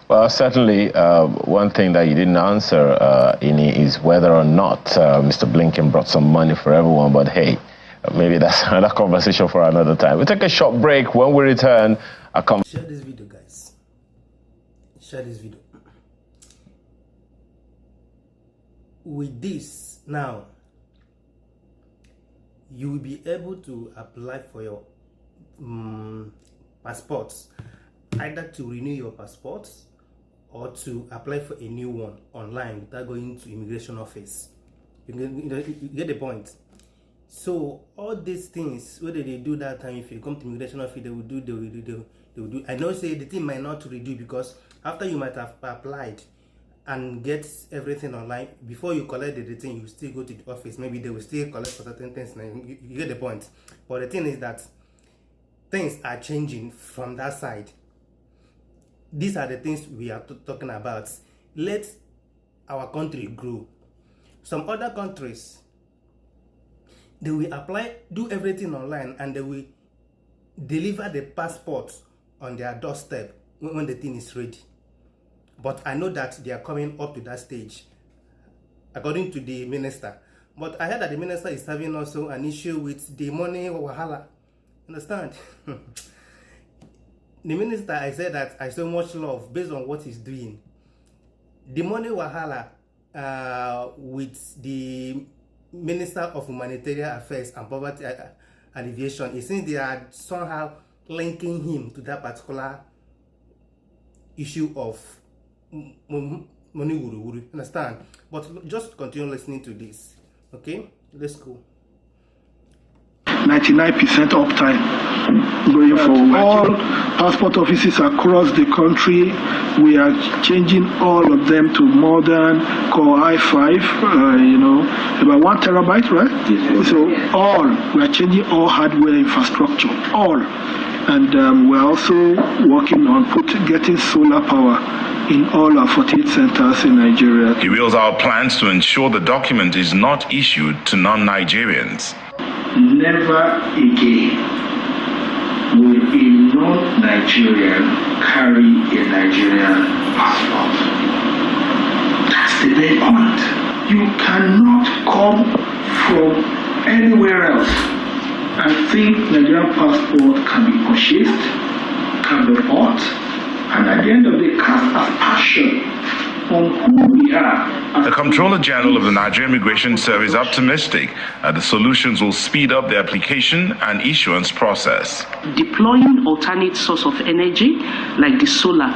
Well, certainly, one thing that you didn't answer, Ini, is whether or not Mr. Blinken brought some money for everyone. But hey, maybe that's another conversation for another time. We'll take a short break. When we return, share this video, guys. Share this video. With this, now, you will be able to apply for your passports, either to renew your passports or to apply for a new one online without going to immigration office. You get the point. So all these things, whether they do that time, if you come to immigration office, they will do. I know say the thing might not redo, because after you might have applied and get everything online, before you collect the thing, you still go to the office. Maybe they will still collect for certain things. You get the point. But the thing is that things are changing from that side. These are the things we are talking about. Let our country grow. Some other countries, they will apply, do everything online, and they will deliver the passport on their doorstep when the thing is ready. But I know that they are coming up to that stage, according to the minister. But I heard that the minister is having also an issue with the money wahala. Understand? The minister, I said that I so much love based on what he's doing. The money wahala with the Minister of Humanitarian Affairs and Poverty Alleviation, it seems they are somehow linking him to that particular issue of money wuru. Understand? But just continue listening to this. Okay? Let's go. 99% uptime going forward. All passport offices across the country, we are changing all of them to modern Core i5, about 1 terabyte, right? Yes. So we are changing all hardware infrastructure, all. And we're also working on getting solar power in all our 48 centers in Nigeria. He reveals our plans to ensure the document is not issued to non-Nigerians. Never again will a non-Nigerian carry a Nigerian passport. That's the main point. You cannot come from anywhere else and think Nigerian passport can be purchased, can be bought, and at the end of the day, cast aspersion on who we are. The Comptroller General of the Nigerian Immigration Service is optimistic that the solutions will speed up the application and issuance process. Deploying alternate source of energy like the solar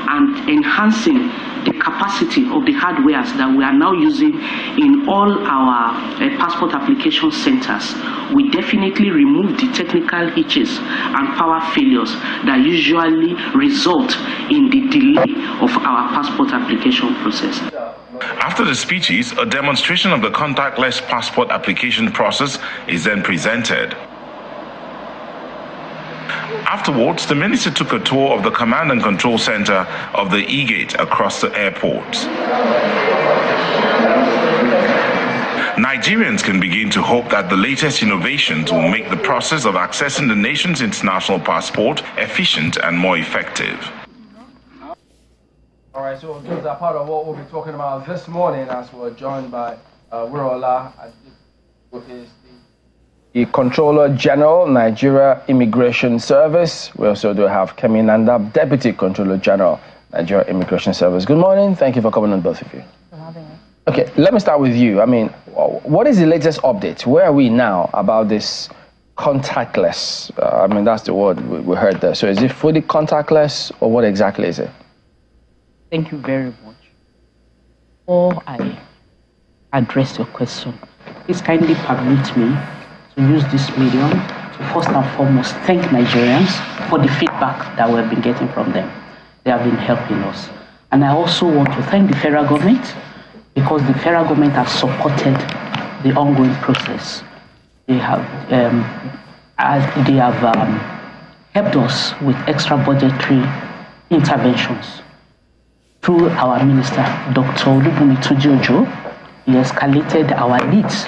and enhancing the capacity of the hardwares that we are now using in all our passport application centers, we definitely remove the technical hitches and power failures that usually result in the delay of our passport application process. After the speeches, a demonstration of the contactless passport application process is then presented. Afterwards, the minister took a tour of the command and control center of the e-gate across the airport. Nigerians can begin to hope that the latest innovations will make the process of accessing the nation's international passport efficient and more effective. All right, so those are part of what we'll be talking about this morning, as we're joined by Wurola, who is the Controller General, Nigeria Immigration Service. We also do have Kemi Nanda, Deputy Controller General, Nigeria Immigration Service. Good morning. Thank you for coming on, both of you. For having me. Okay, let me start with you. I mean, what is the latest update? Where are we now about this contactless? I mean, that's the word we heard there. So is it fully contactless, or what exactly is it? Thank you very much. Before I address your question, please kindly permit me to use this medium to first and foremost thank Nigerians for the feedback that we've been getting from them. They have been helping us. And I also want to thank the federal government, because the federal government has supported the ongoing process. They have helped us with extra budgetary interventions. Through our minister, Dr. Olubunmi Tunji-Ojo, he escalated our needs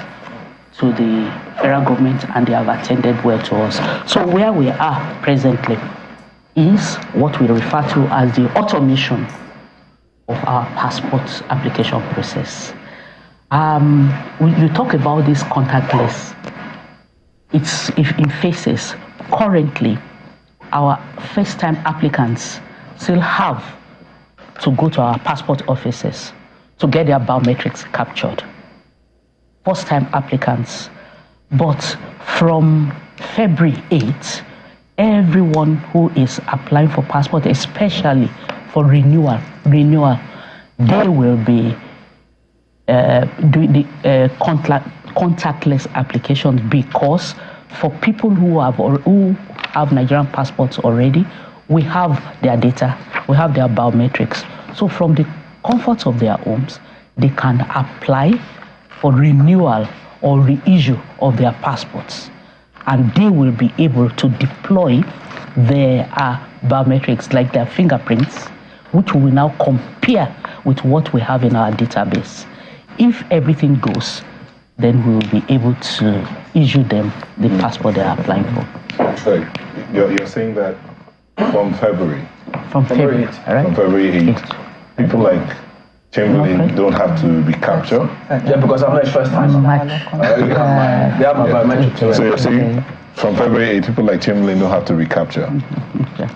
to the federal government, and they have attended well to us. So where we are presently is what we refer to as the automation of our passport application process. You talk about this contactless. It's in phases. Currently, our first-time applicants still have to go to our passport offices to get their biometrics captured. First-time applicants. But from February 8th, everyone who is applying for passport, especially for renewal, they will be doing the contactless applications, because for people who have Nigerian passports already, we have their data, we have their biometrics. So from the comfort of their homes, they can apply for renewal or reissue of their passports, and they will be able to deploy their biometrics, like their fingerprints, which we will now compare with what we have in our database. If everything goes, then we will be able to issue them the passport they are applying for. Sorry, you're saying that from February? From February, right? From February 8th, people like Chamberlain don't have to be captured? Yeah, because I'm not first time. They have my biometrics. So you're saying from February 8th, people like Chamberlain don't have to recapture? Yeah.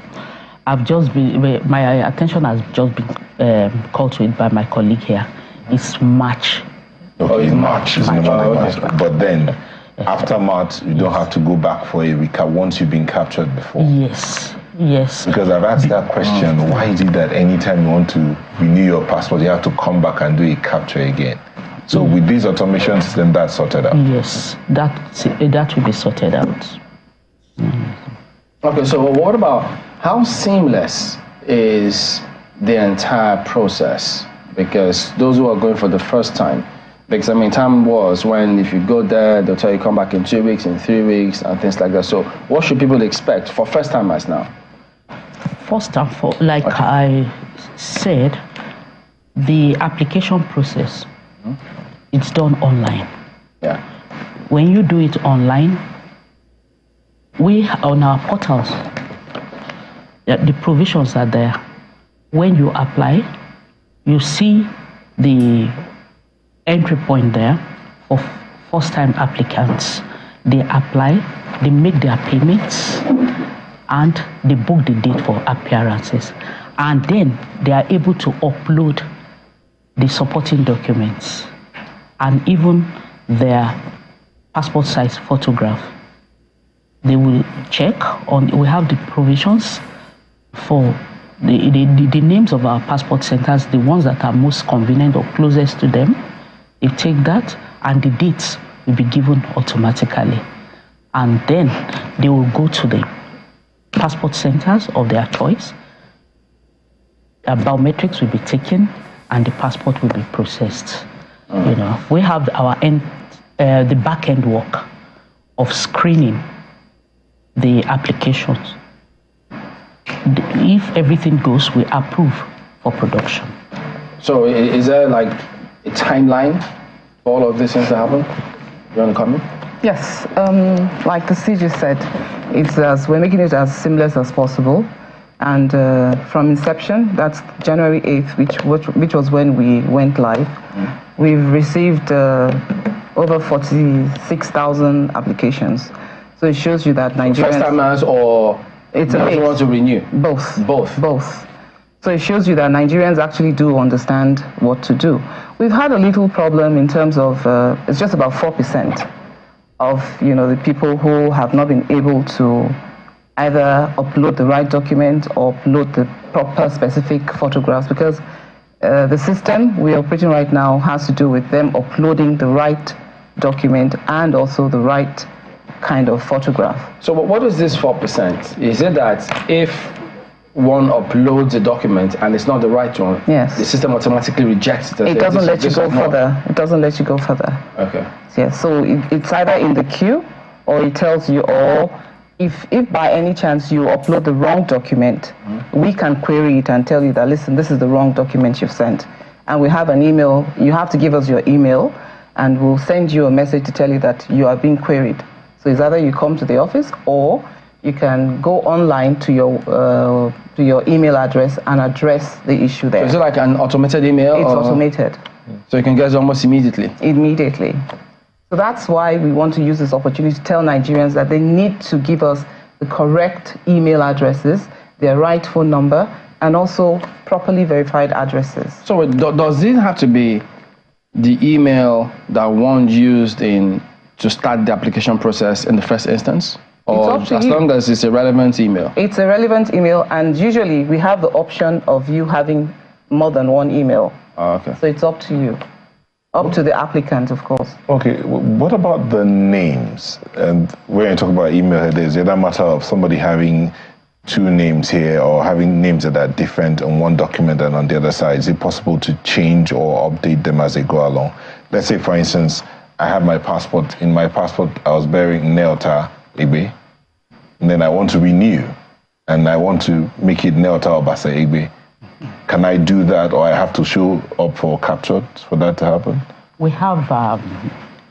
My attention has just been called to it by my colleague here. It's March. Okay, it's March. But then, after March, you don't have to go back for a recap once you've been captured before? Yes. Yes. Because I've asked that question, why is it that anytime you want to renew your passport, you have to come back and do a capture again? So with this automation system, that's sorted out? Yes, that will be sorted out. Okay, so what about how seamless is the entire process? Because those who are going for the first time, because I mean, time was when if you go there, they'll tell you come back in 2 weeks, in 3 weeks, and things like that. So what should people expect for first timers now? First time, like I said, the application process, it's done online. Yeah. When you do it online, we on our portals, the provisions are there. When you apply, you see the entry point there for first-time applicants. They apply, they make their payments, and they book the date for appearances. And then they are able to upload the supporting documents and even their passport size photograph. They will check on, we have the provisions for the names of our passport centers, the ones that are most convenient or closest to them. They take that and the dates will be given automatically. And then they will go to the passport centers of their choice. Their biometrics will be taken and the passport will be processed. You know, we have our the back end work of screening the applications. If everything goes, we approve for production. So is there like a timeline for all of these things to happen? You want to comment? Yes, like the CG said, we're making it as seamless as possible. And from inception, that's January 8th, which was when we went live, we've received over 46,000 applications. So it shows you that Nigerians... First timers or it's want to renew? Both. Both. So it shows you that Nigerians actually do understand what to do. We've had a little problem in terms of, it's just about 4% of, the people who have not been able to either upload the right document or upload the proper specific photographs, because the system we're operating right now has to do with them uploading the right document and also the right kind of photograph. So what is this 4%? Is it that if one uploads a document and it's not the right one, yes, the system automatically rejects it? It doesn't let you go further. It doesn't let you go further. Okay. Yeah, so it's either in the queue or it tells you, or if by any chance you upload the wrong document, we can query it and tell you that, listen, this is the wrong document you've sent. And we have an email. You have to give us your email and we'll send you a message to tell you that you are being queried. So it's either you come to the office or you can go online to your email address and address the issue there. So is it like an automated email? It's automated. So you can get it almost immediately? Immediately. So that's why we want to use this opportunity to tell Nigerians that they need to give us the correct email addresses, their right phone number, and also properly verified addresses. So does it have to be the email that one used to start the application process in the first instance? Or as long as it's a relevant email? It's a relevant email, and usually we have the option of you having more than one email. Oh, okay. So it's up to you. Up to the applicant, of course. Okay, what about the names? And when you talk about email, there's the other matter of somebody having two names here or having names that are different on one document and on the other side. Is it possible to change or update them as they go along? Let's say, for instance, I have my passport. In my passport, I was bearing n0w, and then I want to renew, and I want to make it n0w Obasa. Can I do that, or I have to show up for captured for that to happen? We have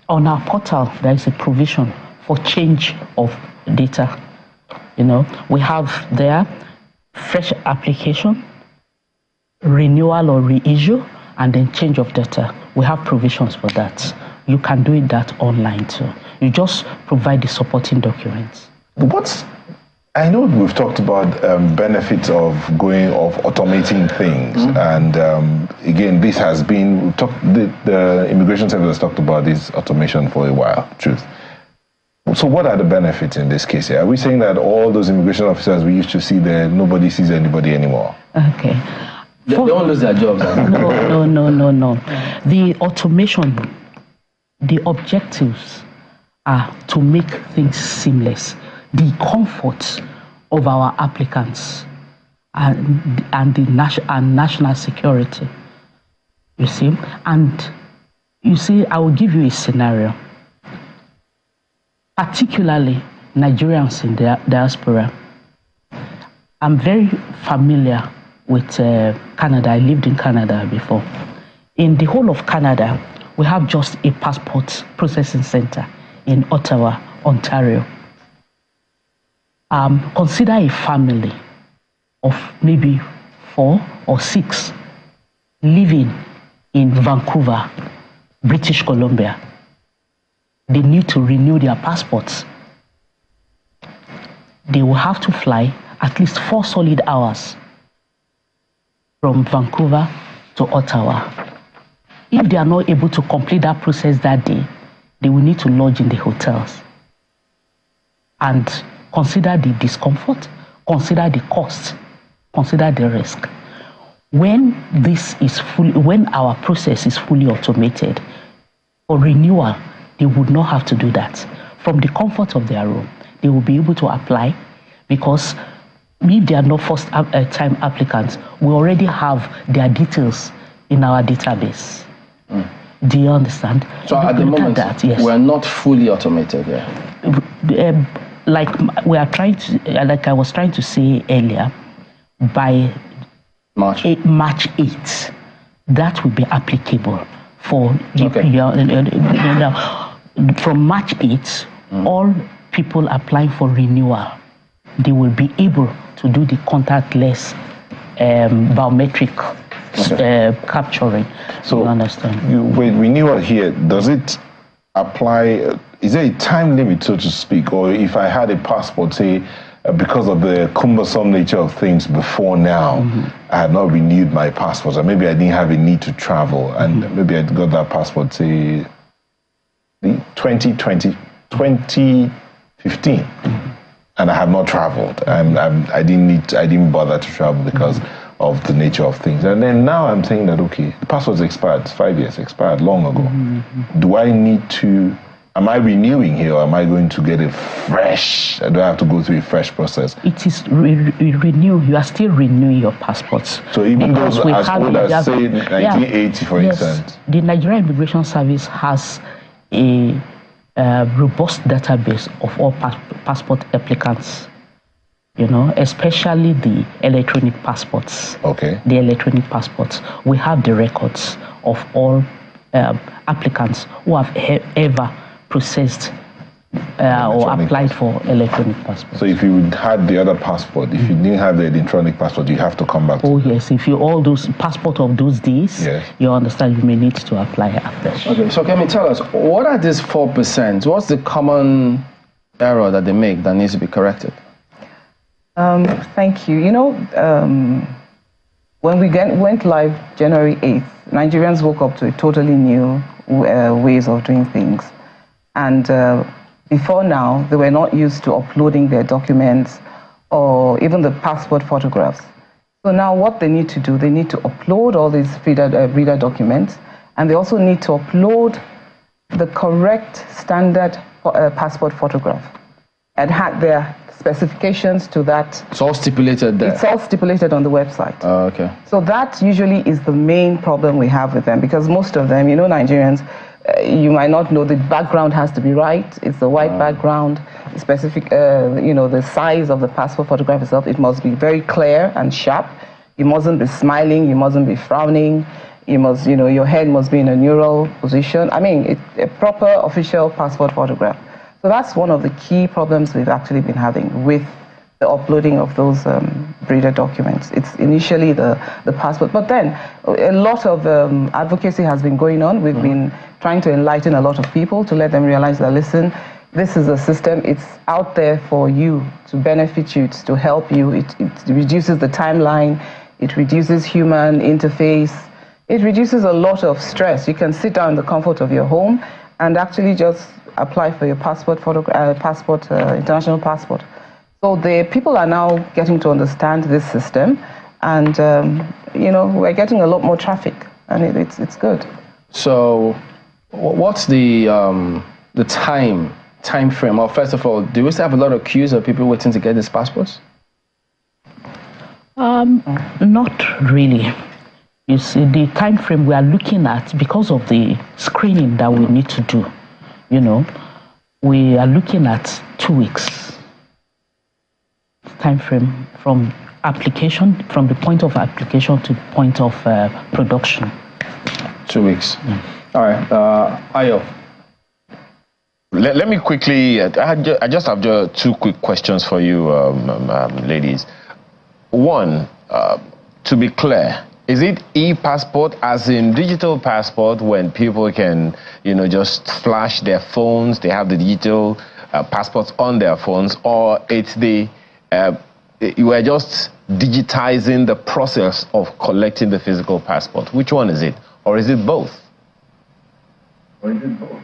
on our portal, there is a provision for change of data. You know, we have there fresh application, renewal or reissue, and then change of data. We have provisions for that. You can do that online too. You just provide the supporting documents. I know we've talked about benefits of automating things, and again, this has been the Immigration Service has talked about this automation for a while. Truth. So, what are the benefits in this case here? Are we saying that all those immigration officers we used to see there, nobody sees anybody anymore? Okay. They don't lose their jobs. No. The automation, the objectives are to make things seamless. The comfort of our applicants and national security. You see? And you see, I will give you a scenario. Particularly Nigerians in the diaspora. I'm very familiar with Canada. I lived in Canada before. In the whole of Canada, we have just a passport processing center in Ottawa, Ontario. Consider a family of maybe 4 or 6 living in Vancouver, British Columbia. They need to renew their passports. They will have to fly at least 4 solid hours from Vancouver to Ottawa. If they are not able to complete that process that day, they will need to lodge in the hotels. And consider the discomfort, consider the cost, consider the risk. When our process is fully automated, for renewal, they would not have to do that. From the comfort of their room, they will be able to apply, because if they are not first-time applicants, we already have their details in our database. Do you understand? So at the moment, yes, we're not fully automated there. Like I was trying to say earlier, by March 8th, that will be applicable for from March 8th, all people applying for renewal, they will be able to do the contactless biometric capturing. So you understand? Renewal here, does it apply? Is there a time limit, so to speak, or if I had a passport, say, because of the cumbersome nature of things before now, I had not renewed my passport, or maybe I didn't have a need to travel, and maybe I got that passport, say, 2015, and I have not traveled, and I didn't bother to travel because of the nature of things. And then now I'm saying that, okay, the passport's expired, it's 5 years, expired long ago. Do I need to, am I renewing here, or am I going to get a fresh, do I have to go through a fresh process? It is renew, you are still renewing your passports. So even those as old as, say, 1980, for instance? The Nigerian Immigration Service has a robust database of all passport applicants, you know, especially the electronic passports. Okay. The electronic passports. We have the records of all applicants who have ever processed or applied for electronic passport. So if you had the other passport, if you didn't have the electronic passport, you have to come back. Oh yes, if you all those passport of those days, yes, you understand you may need to apply after. Okay, so can you tell us, what are these 4%? What's the common error that they make that needs to be corrected? Thank you. You know, when we went live January 8th, Nigerians woke up to a totally new ways of doing things. And before now, they were not used to uploading their documents or even the passport photographs. So now what they need to do, they need to upload all these reader documents, and they also need to upload the correct standard passport photograph and had their specifications to that. It's all stipulated there? It's all stipulated on the website. Oh, okay. So that usually is the main problem we have with them, because most of them, you know, Nigerians, you might not know the background has to be right. It's the white background, specific, you know, the size of the passport photograph itself. It must be very clear and sharp. You mustn't be smiling. You mustn't be frowning. You must, you know, your head must be in a neural position. I mean, a proper official passport photograph. So that's one of the key problems we've actually been having with the uploading of those breeder documents. It's initially the passport, but then a lot of advocacy has been going on. We've been trying to enlighten a lot of people to let them realize that, listen, this is a system. It's out there for you, to benefit you, it's to help you. It reduces the timeline. It reduces human interface. It reduces a lot of stress. You can sit down in the comfort of your home and actually just apply for your passport, international passport. So the people are now getting to understand this system, and you know, we're getting a lot more traffic, and it's good. So, what's the time frame? Well, first of all, do we still have a lot of queues of people waiting to get these passports? Not really. You see, the time frame we are looking at, because of the screening that we need to do, you know, we are looking at 2 weeks time frame from application, from the point of application to the point of production. 2 weeks. All right, Ayo. Let me quickly, I just have 2 quick questions for you, ladies. One, to be clear, is it e-passport, as in digital passport, when people can, you know, just flash their phones, they have the digital passports on their phones, or it's the, you are just digitizing the process of collecting the physical passport? Which one is it? Or is it both? Or is it both?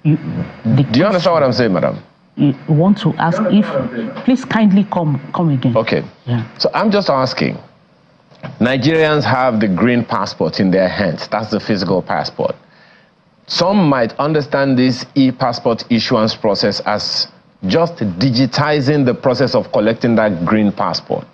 Do you understand what I'm saying, madam? You want to ask if, please kindly come again. Okay. Yeah. So I'm just asking, Nigerians have the green passport in their hands. That's the physical passport. Some might understand this e-passport issuance process as just digitizing the process of collecting that green passport.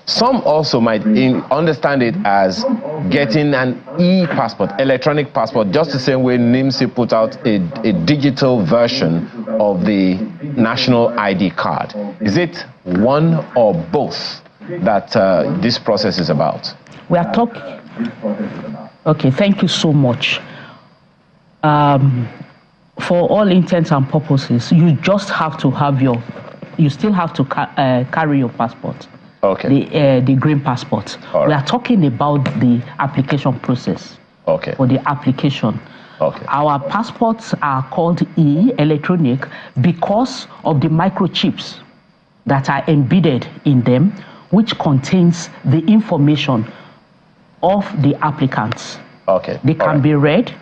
Some also might understand it as getting an e-passport, electronic passport, just the same way n0w put out a digital version of the national ID card. Is it one or both that this process is about? We are talking. Okay, thank you so much. For all intents and purposes, you just have to have you still have to carry your passport. Okay. The green passport. Right. We are talking about the application process. Okay. For the application. Okay. Our passports are called electronic because of the microchips that are embedded in them, which contains the information of the applicants. Okay. They can be read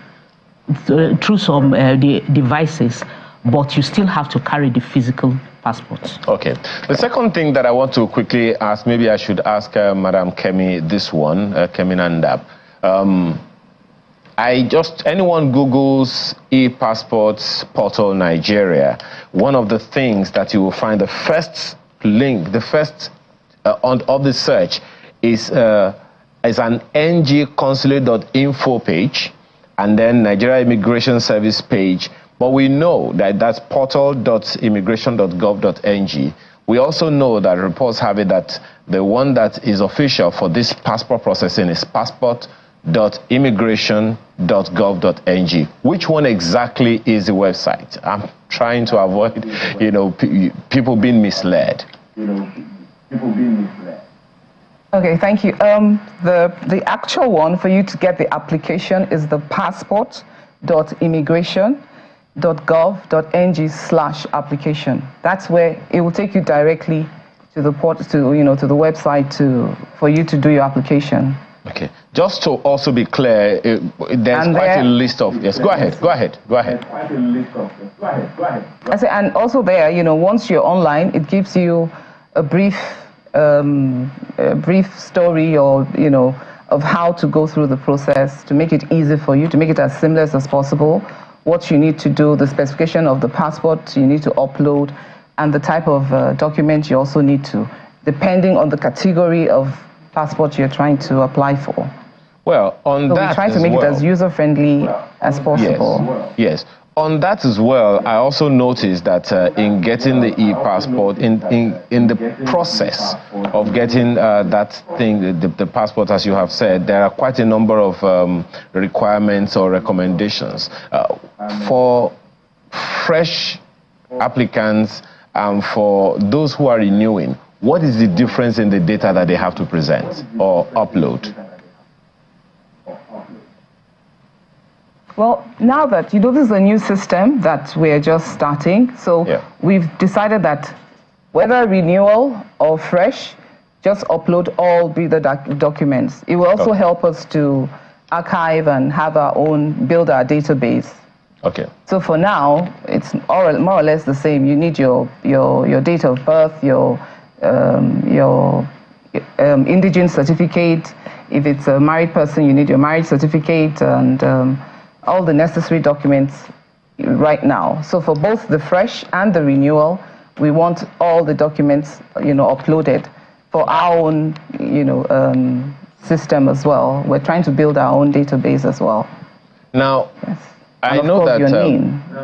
through some the devices, but you still have to carry the physical passports. Okay. The second thing that I want to quickly ask, maybe I should ask Madam Kemi this one, Kemi n0w. Anyone Googles e-passports portal Nigeria, one of the things that you will find, the first link, the first of the search is an ngconsulate.info page, and then Nigeria Immigration Service page. But we know that that's portal.immigration.gov.ng. We also know that reports have it that the one that is official for this passport processing is passport www.immigration.gov.ng. Which one exactly is the website? I'm trying to avoid, people being misled. Okay, thank you. The actual one for you to get the application is the păssp0rt.immigration.gov.ng/application. That's where it will take you directly to the to the website for you to do your application. Okay. Just to also be clear, there's quite a list of... Yes, go ahead. I say, and also there, once you're online, it gives you a brief story or, of how to go through the process to make it easy for you, to make it as seamless as possible, what you need to do, the specification of the passport you need to upload, and the type of document you also need to, depending on the category of passport you're trying to apply for. Well, we try to make it as user-friendly as possible. Yes. On that as well, I also noticed that in getting the e-passport, in the process of getting that thing, the passport, as you have said, there are quite a number of requirements or recommendations. For fresh applicants and for those who are renewing, what is the difference in the data that they have to present or upload? Well, now that, this is a new system that we're just starting, so we've decided that whether renewal or fresh, just upload all the documents. It will also help us to archive and have build our database. Okay. So for now, it's more or less the same. You need your date of birth, your indigent certificate. If it's a married person, you need your marriage certificate and all the necessary documents right now. So for both the fresh and the renewal, we want all the documents, uploaded for our own, system as well. We're trying to build our own database as well. Now, I know that,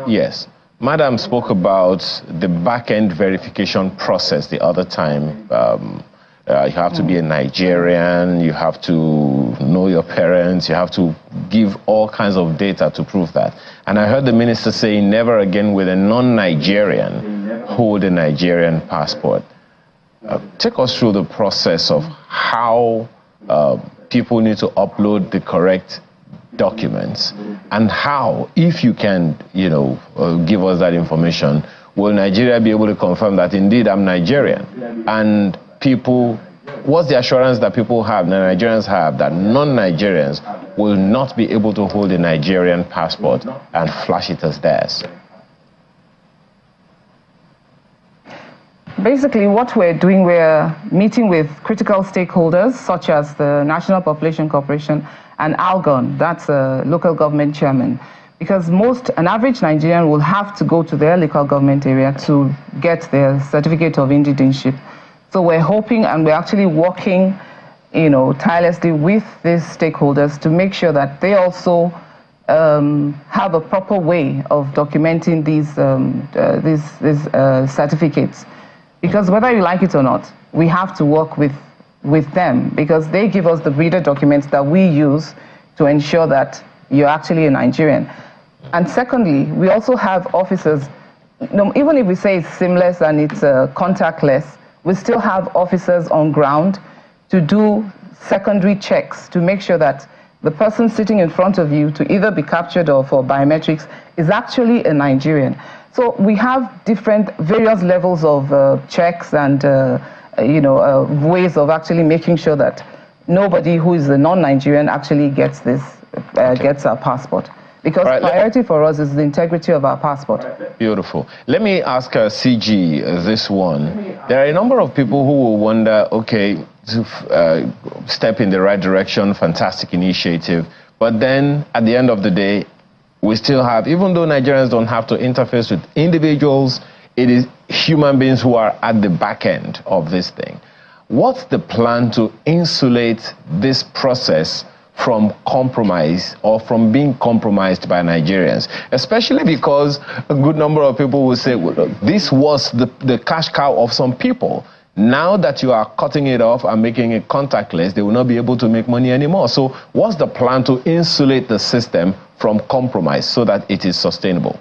yes, Madam spoke about the back-end verification process the other time. You have to be a Nigerian, you have to know your parents, you have to give all kinds of data to prove that. And I heard the minister saying never again with a non-Nigerian hold a Nigerian passport. Take us through the process of how people need to upload the correct documents and how, if you can, give us that information, will Nigeria be able to confirm that indeed I'm Nigerian? And what's the assurance that people have, the Nigerians have, that non-Nigerians will not be able to hold a Nigerian passport and flash it as theirs? Basically, what we're doing, we're meeting with critical stakeholders, such as the National Population Corporation and ALGON, that's a local government chairman, because an average Nigerian will have to go to their local government area to get their certificate of indigenship. So we're hoping, and we're actually working, tirelessly with these stakeholders to make sure that they also have a proper way of documenting these certificates. Because whether you like it or not, we have to work with them, because they give us the reader documents that we use to ensure that you're actually a Nigerian. And secondly, we also have officers, even if we say it's seamless and it's contactless, we still have officers on ground to do secondary checks to make sure that the person sitting in front of you to either be captured or for biometrics is actually a Nigerian. So we have various levels of checks and ways of actually making sure that nobody who is a non-Nigerian actually gets gets our passport. Because priority for us is the integrity of our passport. Beautiful. Let me ask CG this one. There are a number of people who will wonder, okay, to step in the right direction, fantastic initiative, but then at the end of the day, we still have, even though Nigerians don't have to interface with individuals, it is human beings who are at the back end of this thing. What's the plan to insulate this process from compromise or from being compromised by Nigerians? Especially because a good number of people will say, well, this was the cash cow of some people. Now that you are cutting it off and making it contactless, they will not be able to make money anymore. So what's the plan to insulate the system from compromise so that it is sustainable?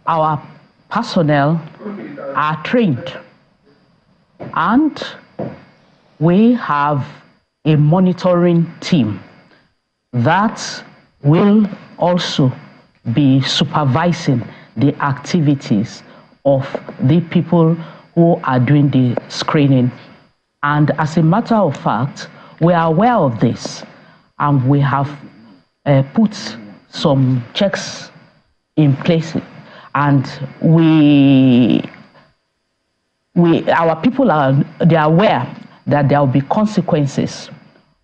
Our personnel are trained, and we have a monitoring team that will also be supervising the activities of the people who are doing the screening. And as a matter of fact, we are aware of this, and we have put some checks in place, and our people they are aware that there will be consequences.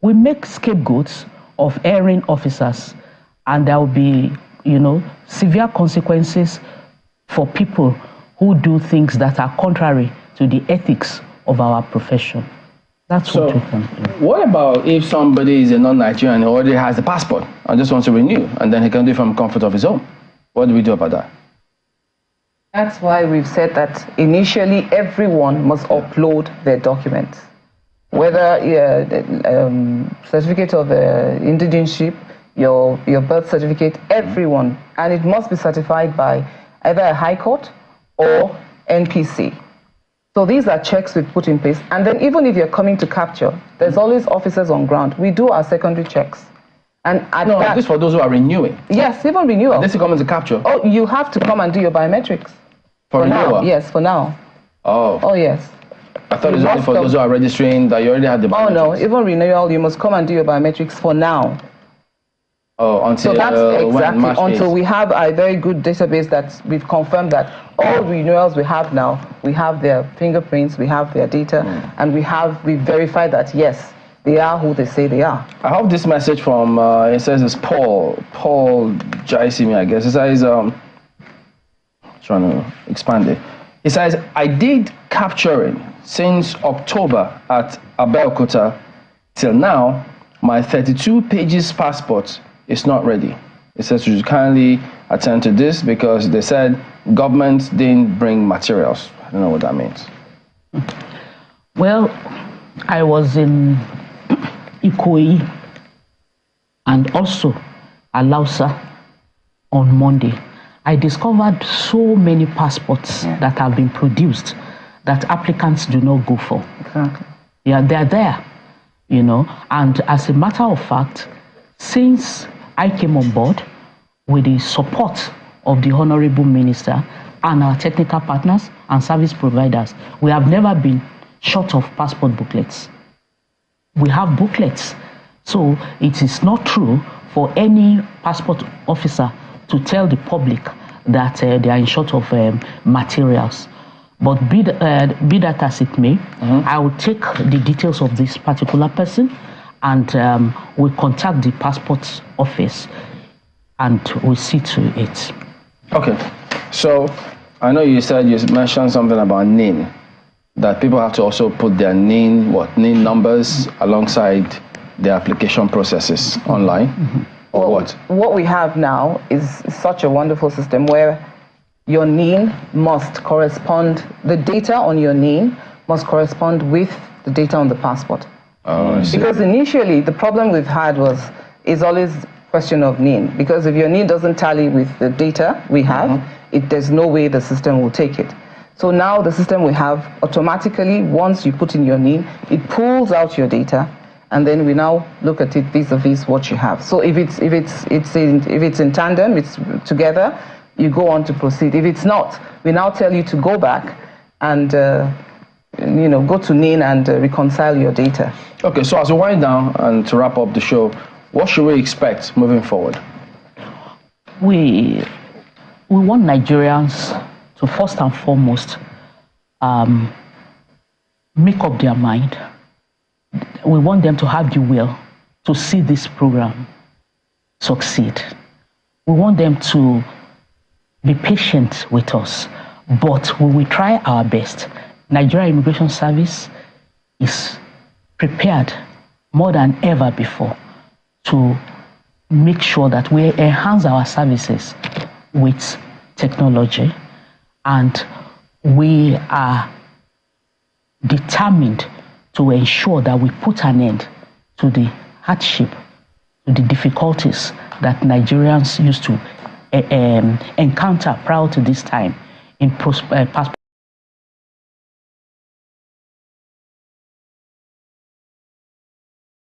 We make scapegoats of erring officers, and there will be, severe consequences for people who do things that are contrary to the ethics of our profession. That's what we can do. What about if somebody is a non-Nigerian and already has a passport and just wants to renew, and then he can do it from the comfort of his home? What do we do about that? That's why we've said that initially everyone must upload their documents, whether certificate of indigenship, your birth certificate, everyone, and it must be certified by either a high court or NPC. So these are checks we've put in place. And then even if you're coming to capture, there's always officers on ground. We do our secondary checks. And this for those who are renewing. Yes, even renewal. This is coming to capture. Oh, you have to come and do your biometrics. For renewal? Now. Yes, for now. Oh. Oh, yes. I thought it was only for those who are registering that you already had the biometrics. Oh, no. Even renewal, you must come and do your biometrics for now. Oh, until so that's exactly until we have a very good database that we've confirmed that all renewals we have now, we have their fingerprints, we have their data, and we verified that yes, they are who they say they are. I have this message from it says it's Paul Jaisimi, I guess. It says trying to expand it. It says, I did capturing since October at Abeokuta till now. My 32 pages passport is not ready. It says you should kindly attend to this because they said government didn't bring materials. I don't know what that means. Well, I was in Ikoyi and also Alausa on Monday. I discovered so many passports that have been produced that applicants do not go for. Exactly. Yeah, they're there, and as a matter of fact, since I came on board with the support of the Honorable Minister and our technical partners and service providers, we have never been short of passport booklets. We have booklets. So it is not true for any passport officer to tell the public that they are in short of materials. But be that as it may, I will take the details of this particular person and we'll contact the passport office and we'll see to it. Okay. So I know you mentioned something about NIN, that people have to also put their NIN numbers alongside their application processes online. Or what? What we have now is such a wonderful system where your NIN must correspond, the data on your NIN must correspond with the data on the passport. Oh, I see. Because initially the problem we've had is always question of NIN. Because if your NIN doesn't tally with the data we have, there's no way the system will take it. So now the system we have automatically, once you put in your NIN, it pulls out your data, and then we now look at it vis-a-vis what you have. So if it's in tandem, it's together, you go on to proceed. If it's not, we now tell you to go back and go to NIN and reconcile your data. Okay, so as we wind down and to wrap up the show, what should we expect moving forward? We want Nigerians to first and foremost make up their mind. We want them to have the will to see this program succeed. We want them to be patient with us, but we will try our best. Nigeria Immigration Service is prepared more than ever before to make sure that we enhance our services with technology And we are determined to ensure that we put an end to the hardship, to the difficulties that Nigerians used to encounter prior to this time in passport